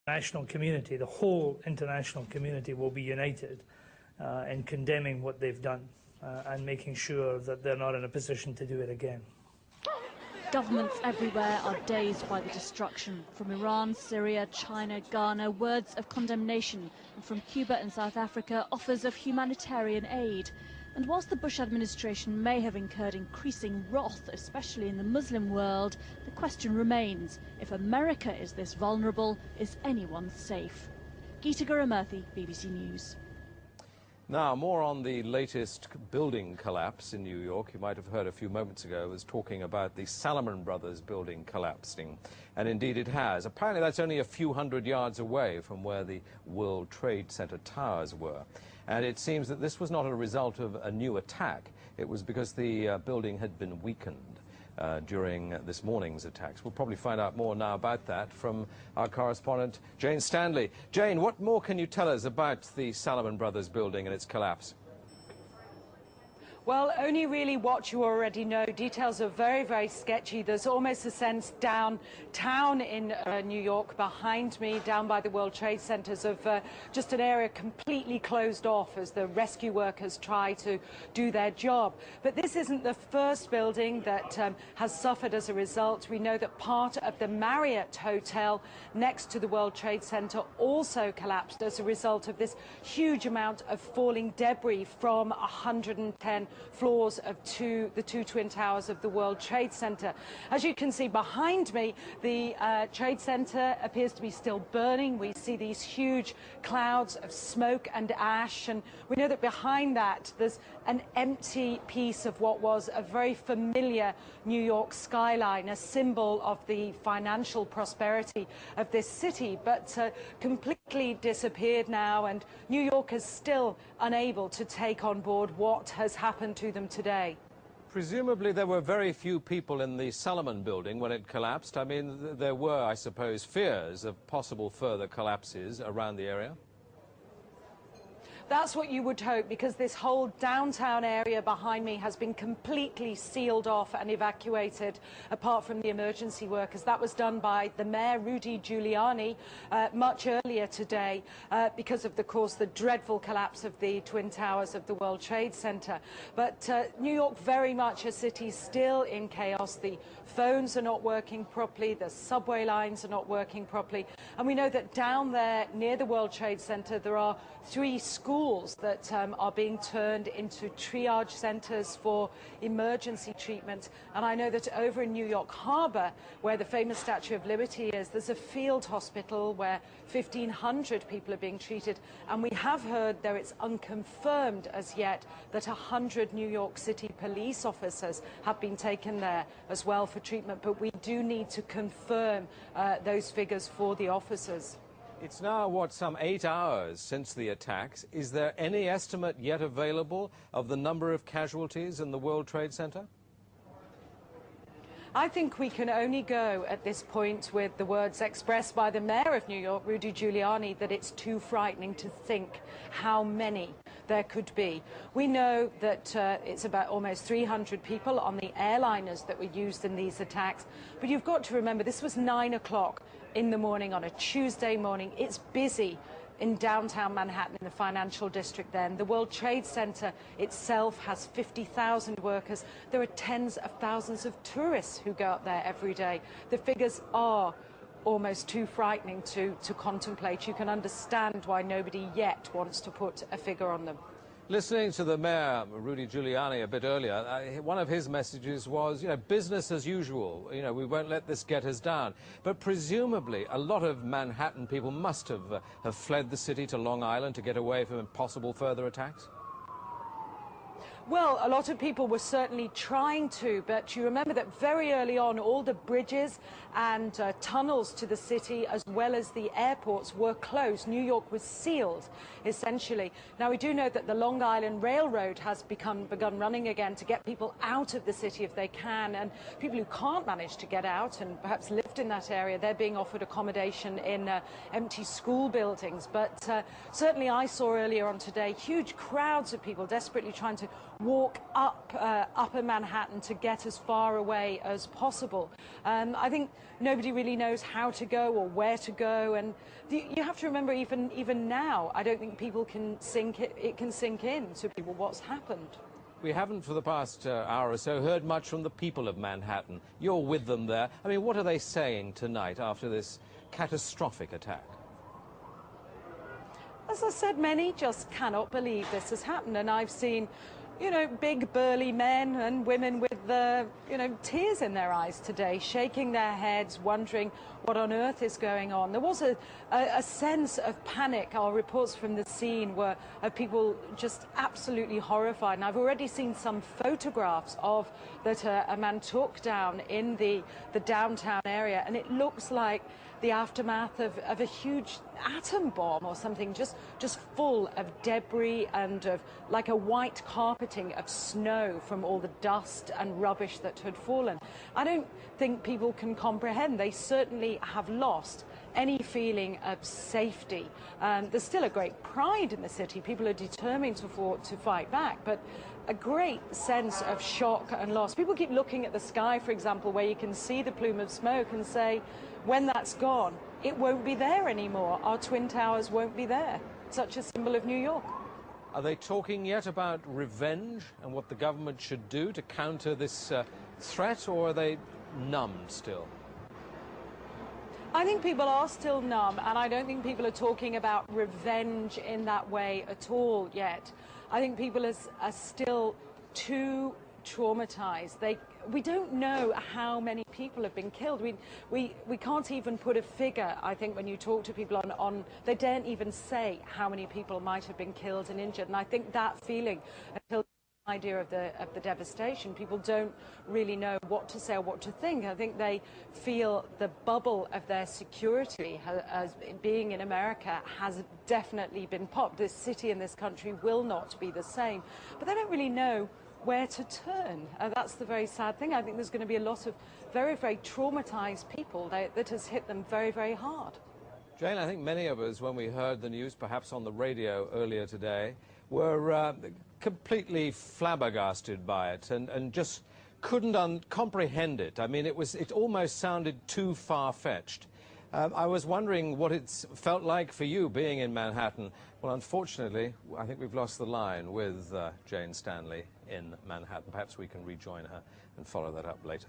National community, the whole international community, will be united in condemning what they've done and making sure that they're not in a position to do it again. Governments everywhere are dazed by the destruction. From Iran, Syria, China, Ghana, words of condemnation. And from Cuba and South Africa, offers of humanitarian aid. And whilst the Bush administration may have incurred increasing wrath, especially in the Muslim world, the question remains, if America is this vulnerable, is anyone safe? Geeta Gurumurthy, BBC News. Now, more on the latest building collapse in New York. You might have heard a few moments ago, I was talking about the Salomon Brothers building collapsing. And indeed it has. Apparently that's only a few hundred yards away from where the World Trade Center towers were. And it seems that this was not a result of a new attack. It was because the building had been weakened during this morning's attacks. We'll probably find out more now about that from our correspondent, Jane Standley. Jane, what more can you tell us about the Salomon Brothers building and its collapse? Well, only really what you already know. Details are very, very sketchy. There's almost a sense downtown in New York behind me, down by the World Trade Centers, of just an area completely closed off as the rescue workers try to do their job. But this isn't the first building that has suffered as a result. We know that part of the Marriott Hotel next to the World Trade Center also collapsed as a result of this huge amount of falling debris from 110 floors of the two twin towers of the World Trade Center. As you can see behind me, the Trade Center appears to be still burning. We see these huge clouds of smoke and ash, and we know that behind that there's an empty piece of what was a very familiar New York skyline, a symbol of the financial prosperity of this city, but completely disappeared now, and New York is still unable to take on board what has happened to them today. Presumably there were very few people in the Salomon building when it collapsed. I mean, there were, I suppose, fears of possible further collapses around the area. That's what you would hope, because this whole downtown area behind me has been completely sealed off and evacuated, apart from the emergency workers. That was done by the mayor, Rudy Giuliani, much earlier today, because of, course, the dreadful collapse of the Twin Towers of the World Trade Center. But New York, very much a city still in chaos. The phones are not working properly, the subway lines are not working properly. And we know that down there near the World Trade Center there are 3 schools that are being turned into triage centers for emergency treatment. And I know that over in New York Harbor, where the famous Statue of Liberty is, there's a field hospital where 1,500 people are being treated. And we have heard, though it's unconfirmed as yet, that 100 New York City police officers have been taken there as well for treatment. But we do need to confirm those figures for the officers. It's now, what, some 8 hours since the attacks. Is there any estimate yet available of the number of casualties in the World Trade Center? I think we can only go at this point with the words expressed by the mayor of New York, Rudy Giuliani, that it's too frightening to think how many there could be. We know that it's about almost 300 people on the airliners that were used in these attacks. But you've got to remember, this was 9 o'clock in the morning on a Tuesday morning. It's busy in downtown Manhattan, in the financial district then. The World Trade Center itself has 50,000 workers. There are tens of thousands of tourists who go up there every day. The figures are almost too frightening to contemplate. You can understand why nobody yet wants to put a figure on them. Listening to the mayor, Rudy Giuliani, a bit earlier, one of his messages was, business as usual. We won't let this get us down. But presumably, a lot of Manhattan people must have fled the city to Long Island to get away from possible further attacks. Well, a lot of people were certainly trying to, but you remember that very early on, all the bridges and tunnels to the city, as well as the airports, were closed. New York was sealed, essentially. Now, we do know that the Long Island Railroad has begun running again to get people out of the city if they can, and people who can't manage to get out and perhaps lived in that area, they're being offered accommodation in empty school buildings. But certainly I saw earlier on today huge crowds of people desperately trying to walk up Upper Manhattan to get as far away as possible. I think nobody really knows how to go or where to go, and you have to remember, even now, I don't think people can it can sink in to people what's happened. We haven't for the past hour or so heard much from the people of Manhattan. You're with them there. I mean, what are they saying tonight after this catastrophic attack? As I said, many just cannot believe this has happened, and I've seen, you know, big burly men and women with tears in their eyes today, shaking their heads, wondering what on earth is going on. There was a sense of panic. Our reports from the scene were of people just absolutely horrified, and I've already seen some photographs of that a man took down in the downtown area, and it looks like the aftermath of a huge atom bomb or something, just full of debris and of like a white carpeting of snow from all the dust and rubbish that had fallen. I don't think people can comprehend. They certainly have lost any feeling of safety. There's still a great pride in the city. People are determined to fight back, but a great sense of shock and loss. People keep looking at the sky, for example, where you can see the plume of smoke, and say, when that's gone, it won't be there anymore. Our Twin Towers won't be there. Such a symbol of New York. Are they talking yet about revenge and what the government should do to counter this threat, or are they numbed still? I think people are still numb, and I don't think people are talking about revenge in that way at all yet. I think people are still too traumatized. We don't know how many people have been killed. We can't even put a figure. I think when you talk to people on they daren't even say how many people might have been killed and injured. And I think that feeling, until the idea of the devastation, people don't really know what to say or what to think. I think they feel the bubble of their security as being in America has definitely been popped. This city and this country will not be the same. But they don't really know where to turn. That's the very sad thing. I think there's going to be a lot of very, very traumatized people that has hit them very, very hard. Jane, I think many of us, when we heard the news, perhaps on the radio earlier today, were completely flabbergasted by it and just couldn't comprehend it. I mean, it almost sounded too far-fetched. I was wondering what it's felt like for you being in Manhattan. Well, unfortunately, I think we've lost the line with Jane Standley in Manhattan. Perhaps we can rejoin her and follow that up later.